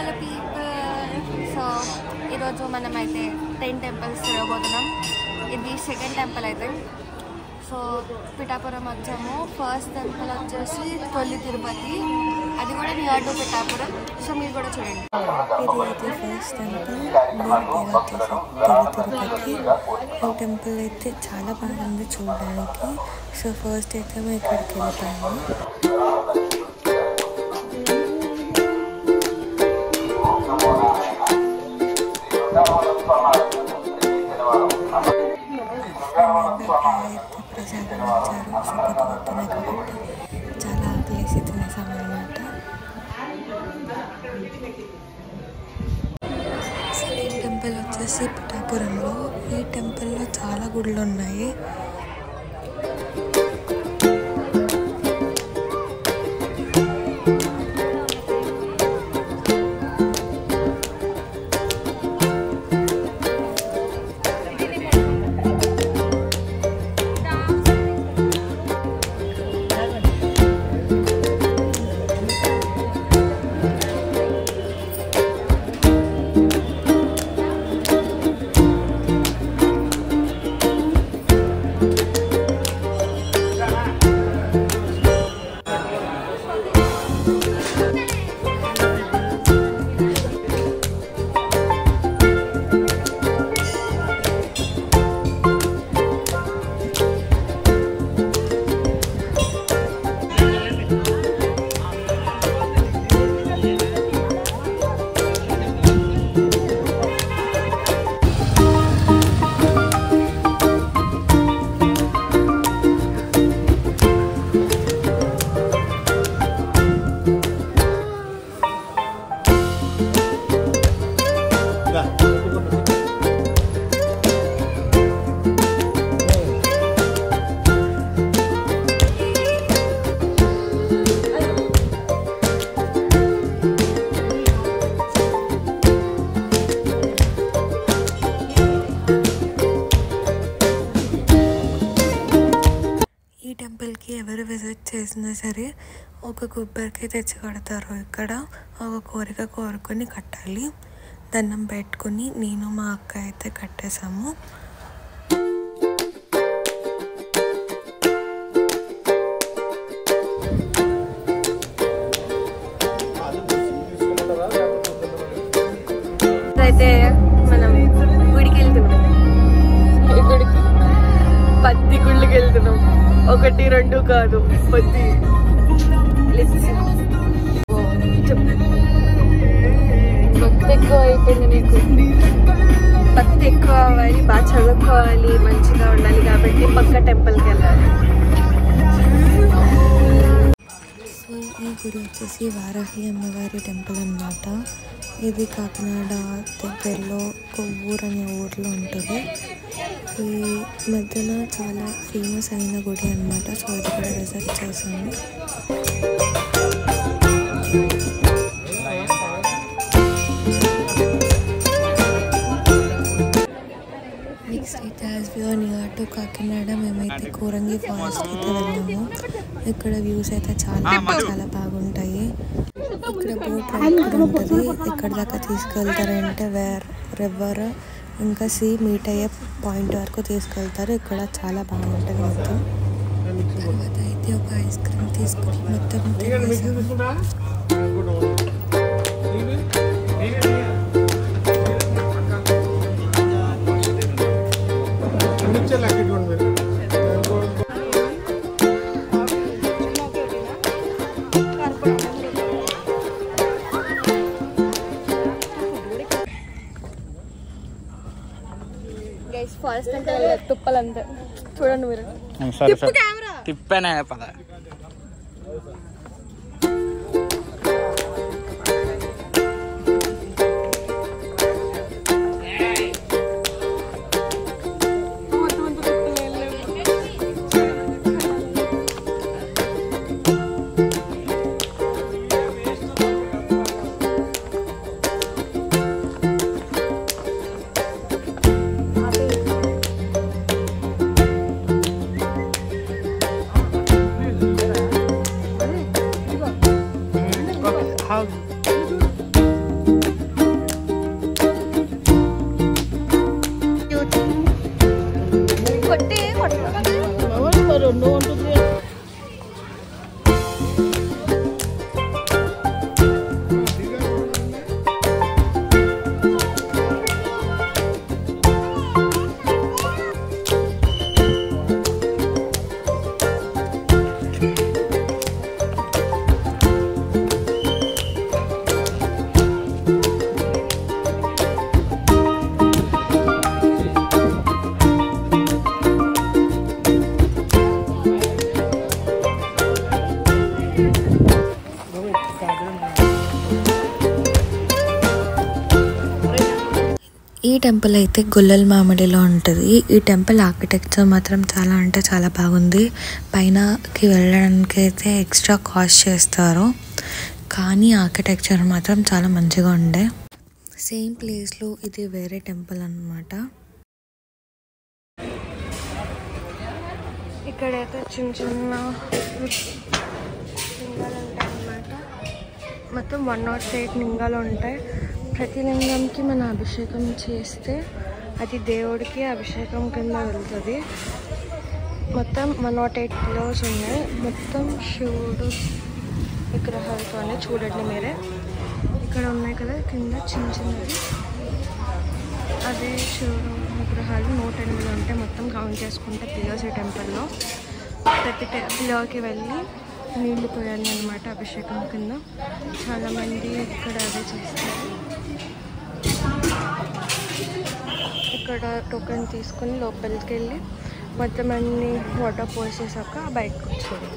hello people. So ఈరోజు మనమైతే 10 temples తిరగబోతున్నాం. ఇది సెకండ్ టెంపుల్ అయితే. సో పిఠాపురం వచ్చాము. ఫస్ట్ టెంపుల్ వచ్చేసి తొలి తిరుపతి, అది కూడా నియర్ టు పిఠాపురం. సో మీరు కూడా చూడండి. ఇది అయితే ఫస్ట్ టెంపుల్ తిరుపతి. ఈ టెంపుల్ అయితే చాలా బాగుంది చూడడానికి. సో ఫస్ట్ అయితే మేము ఇక్కడికి వెళ్తాము. ప్రసాదం ఇచ్చారు. సుఖపడుతున్నాయి కాబట్టి చాలా ఆకలేసి తినేసామన్నమాట. సెకండ్ టెంపుల్ వచ్చేసి పిఠాపురంలో. ఈ టెంపుల్లో చాలా గుళ్ళు ఉన్నాయి. టెంపుల్కి ఎవరు విజిట్ చేసినా సరే ఒక కొబ్బరికాయ తెచ్చి కడతారు. ఇక్కడ ఒక కోరిక కోరుకొని కట్టాలి. దండం పెట్టుకొని నేను మా అక్క అయితే కట్టేసాము. అయితే మనం గుడికి వెళ్తున్నాం. గుడికి 10 గుళ్ళకి వెళ్తున్నాం. 1 2 కాదు, 10. భక్తి ఎక్కువ అయిపోయింది మీకు. భక్తి ఎక్కువ అవ్వాలి, బాగా చదువుకోవాలి, మంచిగా ఉండాలి కాబట్టి పక్క టెంపుల్కి వెళ్ళాలి. సో ఈ గుడి వచ్చేసి వారాహి అమ్మవారి టెంపుల్ అన్నమాట. ఇది కాకినాడ దగ్గరలో కొవ్వూరు అనే ఊర్లో ఉంటుంది. ఈ మధ్యన చాలా ఫేమస్ అయిన గుడి అన్నమాట. సో అది కూడా విజిట్ చేసాము. నెక్స్ట్ అయితే as we are near to Kakinada మేమైతే కోరంగి ఫారెస్ట్కి అయితే వెళ్ళాము. ఇక్కడ వ్యూస్ అయితే చాలా చాలా బాగుంటాయి. ఇక్కడ బోట్ రైడ్ కూడా ఉంటుంది. ఎక్కడ దాకా తీసుకెళ్తారంటే రివర్ ఇంకా సీ మీట్ అయ్యే పాయింట్ వరకు తీసుకెళ్తారు. ఇక్కడ చాలా బాగుంటుంది మొత్తం. తర్వాత అయితే ఒక ఐస్ క్రీమ్ తీసుకుని మొత్తం తినేసాము. ఫారెస్ట్ అంటే తుప్పలంతే చూడండి మీరు. తిప్పానే పద. ఈ టెంపుల్ అయితే గొల్లల మామిడిలో ఉంటుంది. ఈ టెంపుల్ ఆర్కిటెక్చర్ మాత్రం చాలా అంటే చాలా బాగుంది. పైనకి వెళ్ళడానికి అయితే ఎక్స్ట్రా కాస్ట్ చేస్తారు, కానీ ఆర్కిటెక్చర్ మాత్రం చాలా మంచిగా ఉండే. సేమ్ ప్లేస్లో ఇది వేరే టెంపుల్ అన్నమాట. ఇక్కడైతే చిన్న చిన్న లింగాలు ఉంటాయి అన్నమాట. మొత్తం 108 లింగాలు ఉంటాయి. ప్రతి లింగంకి మన అభిషేకం చేస్తే అది దేవుడికి అభిషేకం కింద వెళ్తుంది. మొత్తం 108 పిల్లర్స్ ఉన్నాయి. మొత్తం శివుడు విగ్రహాలతోనే. చూడండి మీరే, ఇక్కడ ఉన్నాయి కదా కింద చిన్న చిన్నవి, అదే శివుడు విగ్రహాలు 108 ఉంటాయి. మొత్తం కౌంట్ చేసుకుంటే పిల్లర్స్ ఈ టెంపుల్లో. ప్రతి పిల్లర్కి వెళ్ళి నీళ్లు పోయాలి అన్నమాట అభిషేకం కింద. చాలామంది ఇక్కడ అదే చేస్తారు. ఇక్కడ టోకెన్ తీసుకొని లోపలికి వెళ్ళి మొత్తం అన్ని వాటర్ పోసేసాక బయటకు వచ్చారు.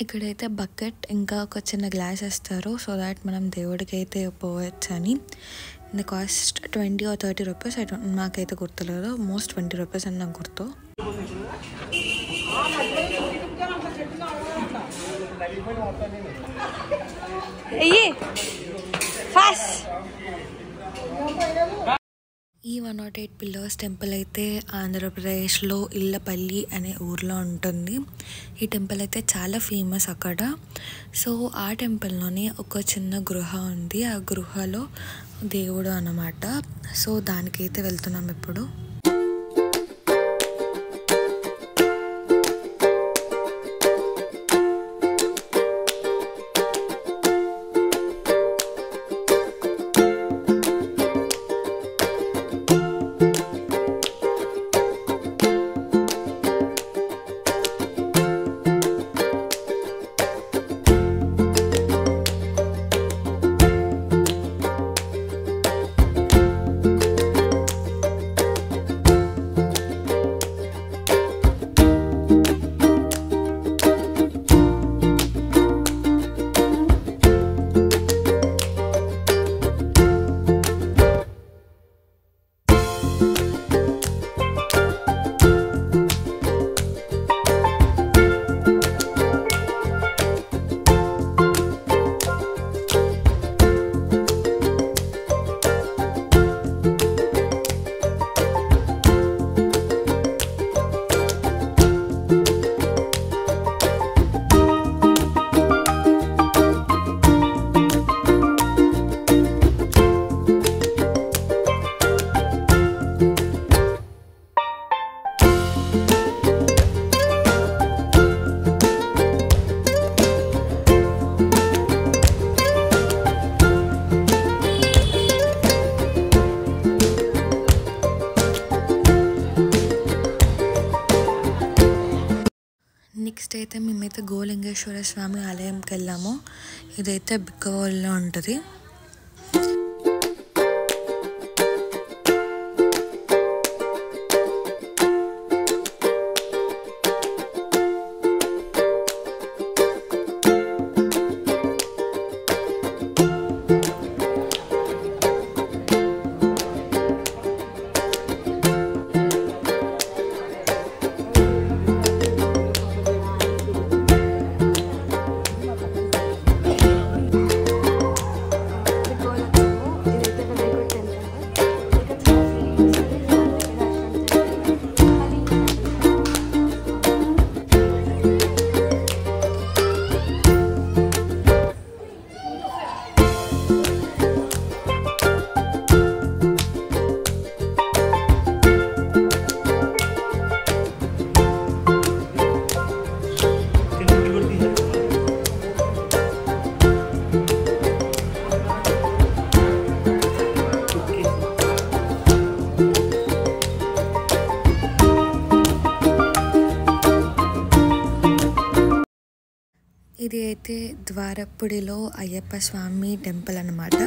ఇక్కడైతే బకెట్ ఇంకా ఒక చిన్న గ్లాస్ ఇస్తారు, సో దాట్ మనం దేవుడికి అయితే పోవచ్చు అని. The cost 20 or 30 rupees. నాకైతే గుర్తులేదు, మోస్ట్ 20 రూపీస్ అని నాకు గుర్తు. ఈ 108 పిల్లర్స్ టెంపుల్ అయితే ఆంధ్రప్రదేశ్లో ఇల్లపల్లి అనే ఊర్లో ఉంటుంది. ఈ టెంపుల్ అయితే చాలా ఫేమస్ అక్కడ. సో ఆ టెంపుల్లోనే ఒక చిన్న గృహ ఉంది. ఆ గృహలో దేవుడు అన్నమాట. సో దానికైతే వెళ్తున్నాం ఇప్పుడు. నెక్స్ట్ అయితే మేమైతే గోలింగేశ్వర స్వామి ఆలయంకి వెళ్ళాము. ఇదైతే బిక్కవోలులో ఉంటుంది. ఇది అయితే ద్వారపుడిలో అయ్యప్ప స్వామి టెంపుల్ అన్నమాట.